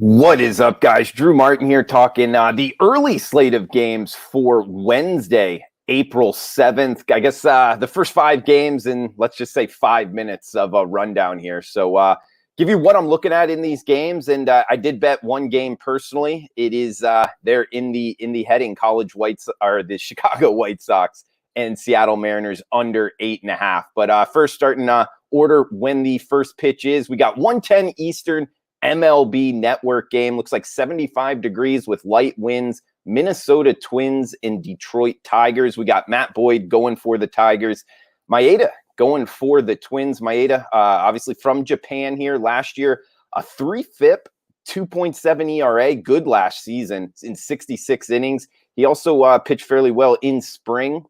What is up, guys? Drew Martin here talking the early slate of games for Wednesday, April 7th. I guess the first 5 games in, let's just say, 5 minutes of a rundown here. So give you what I'm looking at in these games. And I did bet one game personally. It is there in the heading the Chicago White Sox and Seattle Mariners under 8.5. But first, starting order when the first pitch is. We got 1:10 Eastern. MLB network game. Looks like 75 degrees with light winds. Minnesota Twins and Detroit Tigers. We got Matt Boyd going for the Tigers. Maeda going for the Twins. Maeda, obviously from Japan here last year. A 3 FIP, 2.7 ERA. Good last season in 66 innings. He also pitched fairly well in spring.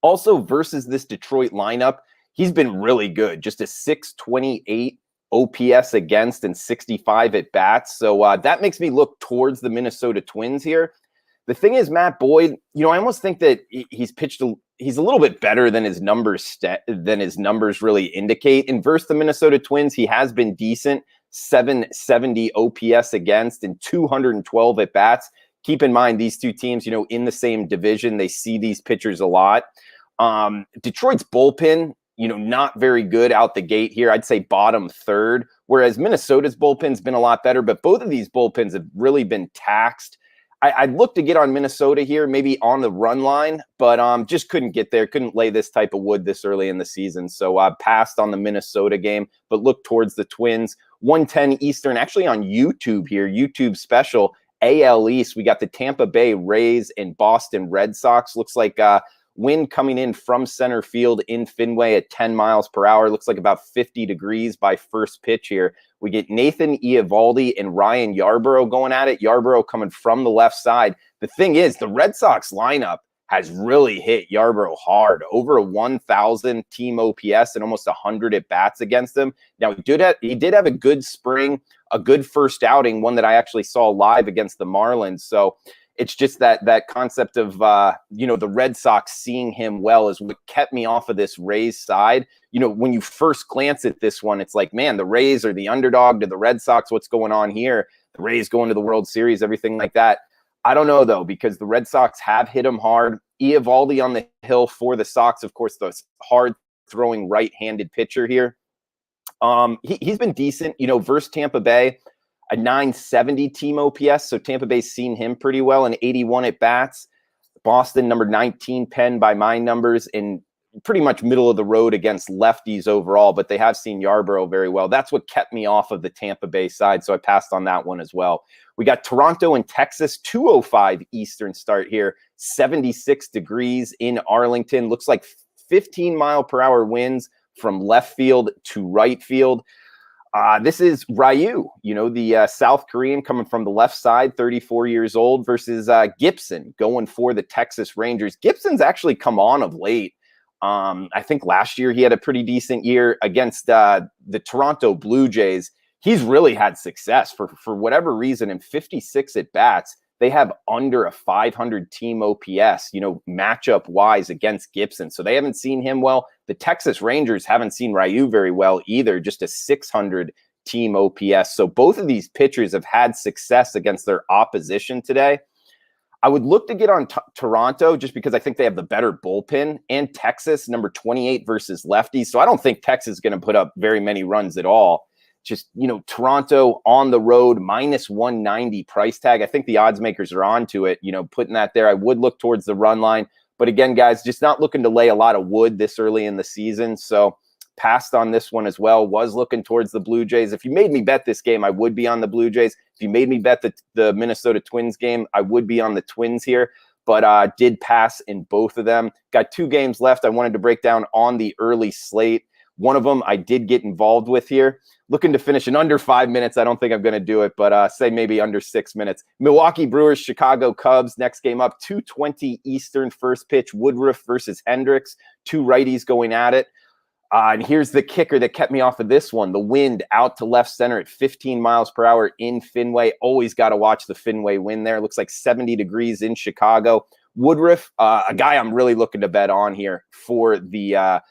Also versus this Detroit lineup, he's been really good. Just a 628 OPS against and 65 at bats. So that makes me look towards the Minnesota Twins here. The thing is, Matt Boyd, I almost think that he's a little bit better than his numbers really indicate. And versus the Minnesota Twins, he has been decent, 770 OPS against and 212 at bats. Keep in mind, these two teams, in the same division, they see these pitchers a lot. Detroit's bullpen, not very good out the gate here. I'd say bottom third, whereas Minnesota's bullpen's been a lot better, but both of these bullpens have really been taxed. I'd look to get on Minnesota here, maybe on the run line, but just couldn't get there, couldn't lay this type of wood this early in the season. So I passed on the Minnesota game, but look towards the Twins. 1:10 Eastern, actually on YouTube here, YouTube special, AL East. We got the Tampa Bay Rays and Boston Red Sox. Looks like wind coming in from center field in Fenway at 10 miles per hour. Looks like about 50 degrees by first pitch here. We get Nathan Eovaldi and Ryan Yarbrough going at it. Yarbrough coming from the left side. The thing is, the Red Sox lineup has really hit Yarbrough hard. Over a 1,000 team OPS and almost 100 at bats against him. Now, he did have a good spring, a good first outing, one that I actually saw live against the Marlins. So it's just that concept of, the Red Sox seeing him well is what kept me off of this Rays side. When you first glance at this one, it's like, man, the Rays are the underdog to the Red Sox. What's going on here? The Rays going to the World Series, everything like that. I don't know, though, because the Red Sox have hit him hard. Eovaldi on the hill for the Sox, of course, the hard-throwing right-handed pitcher here. He's been decent, versus Tampa Bay. A 970 team OPS, so Tampa Bay's seen him pretty well, and 81 at bats. Boston, number 19 pen by my numbers, and pretty much middle of the road against lefties overall, but they have seen Yarbrough very well. That's what kept me off of the Tampa Bay side, so I passed on that one as well. We got Toronto and Texas, 2:05 Eastern start here, 76 degrees in Arlington. Looks like 15-mile-per-hour winds from left field to right field. This is Ryu, the South Korean coming from the left side, 34 years old, versus Gibson going for the Texas Rangers. Gibson's actually come on of late. I think last year he had a pretty decent year against the Toronto Blue Jays. He's really had success for whatever reason. In 56 at bats, they have under a 500 team OPS, matchup wise against Gibson. So they haven't seen him well. The Texas Rangers haven't seen Ryu very well either, just a 600 team OPS. So both of these pitchers have had success against their opposition today. I would look to get on Toronto just because I think they have the better bullpen, and Texas, number 28 versus lefties. So I don't think Texas is going to put up very many runs at all. Just, Toronto on the road, minus 190 price tag. I think the odds makers are onto it, putting that there. I would look towards the run line. But again, guys, just not looking to lay a lot of wood this early in the season. So passed on this one as well. Was looking towards the Blue Jays. If you made me bet this game, I would be on the Blue Jays. If you made me bet the Minnesota Twins game, I would be on the Twins here. But did pass in both of them. Got 2 games left I wanted to break down on the early slate. One of them I did get involved with here. Looking to finish in under 5 minutes. I don't think I'm going to do it, but say maybe under 6 minutes. Milwaukee Brewers, Chicago Cubs. Next game up, 2:20 Eastern first pitch. Woodruff versus Hendricks. 2 righties going at it. And here's the kicker that kept me off of this one. The wind out to left center at 15 miles per hour in Fenway. Always got to watch the Fenway wind there. Looks like 70 degrees in Chicago. Woodruff, a guy I'm really looking to bet on here for the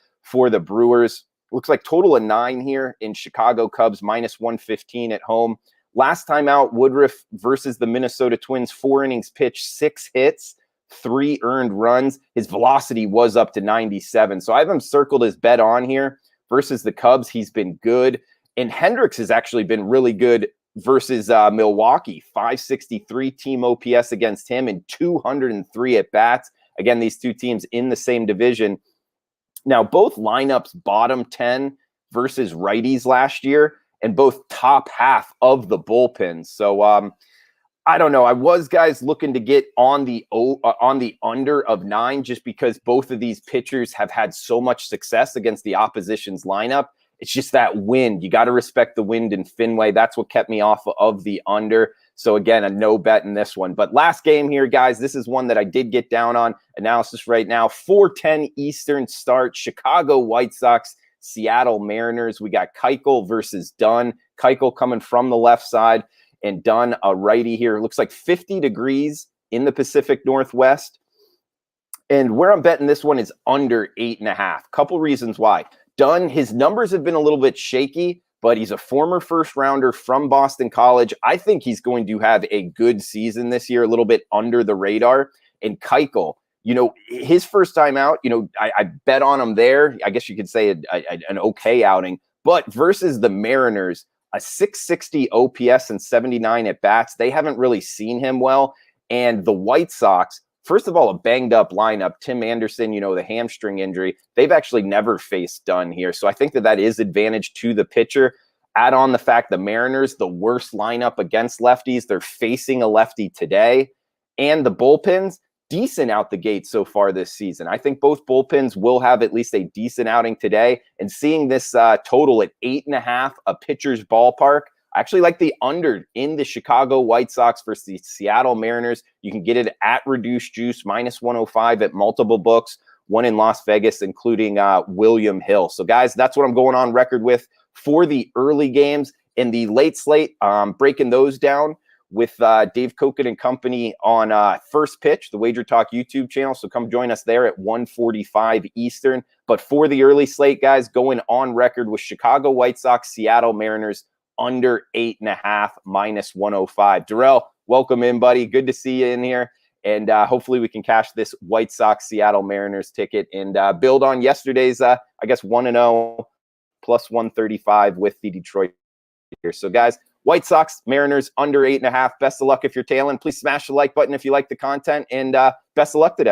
Brewers. Looks like total of 9 here in Chicago Cubs, minus 115 at home. Last time out, Woodruff versus the Minnesota Twins, 4 innings pitched, 6 hits, 3 earned runs. His velocity was up to 97. So I have him circled as bet on here. Versus the Cubs, he's been good. And Hendricks has actually been really good versus Milwaukee. 563 team OPS against him and 203 at bats. Again, these two teams in the same division. Now, both lineups bottom 10 versus righties last year, and both top half of the bullpens. So I don't know. I was, guys, looking to get on the under of 9 just because both of these pitchers have had so much success against the opposition's lineup. It's just that wind. You got to respect the wind in Fenway. That's what kept me off of the under. So again, a no bet in this one. But last game here, guys, this is one that I did get down on. Analysis right now, 4:10 Eastern start. Chicago White Sox, Seattle Mariners. We got Keuchel versus Dunn. Keuchel coming from the left side and Dunn a righty here. It looks like 50 degrees in the Pacific Northwest. And where I'm betting this one is under 8.5. Couple reasons why. Dunn, his numbers have been a little bit shaky, but he's a former first rounder from Boston College. I think he's going to have a good season this year, a little bit under the radar. And Keuchel, his first time out, I bet on him there. I guess you could say an okay outing. But versus the Mariners, a 660 OPS and 79 at bats, they haven't really seen him well. And the White Sox, first of all, a banged up lineup. Tim Anderson, the hamstring injury, they've actually never faced Dunn here. So I think that is advantage to the pitcher. Add on the fact the Mariners, the worst lineup against lefties. They're facing a lefty today. And the bullpens, decent out the gate so far this season. I think both bullpens will have at least a decent outing today. And seeing this total at 8.5, a pitcher's ballpark, I actually like the under in the Chicago White Sox versus the Seattle Mariners. You can get it at reduced juice, -105 at multiple books, one in Las Vegas, including William Hill. So, guys, that's what I'm going on record with for the early games. In the late slate, breaking those down with Dave Koken and company on First Pitch, the Wager Talk YouTube channel. So come join us there at 1:45 Eastern. But for the early slate, guys, going on record with Chicago White Sox, Seattle Mariners, under 8.5, -105. Darrell, welcome in, buddy. Good to see you in here. And hopefully we can cash this White Sox Seattle Mariners ticket and build on yesterday's, 1-0 plus 135 with the Detroit here. So, guys, White Sox, Mariners, under 8.5. Best of luck if you're tailing. Please smash the like button if you like the content, and best of luck today.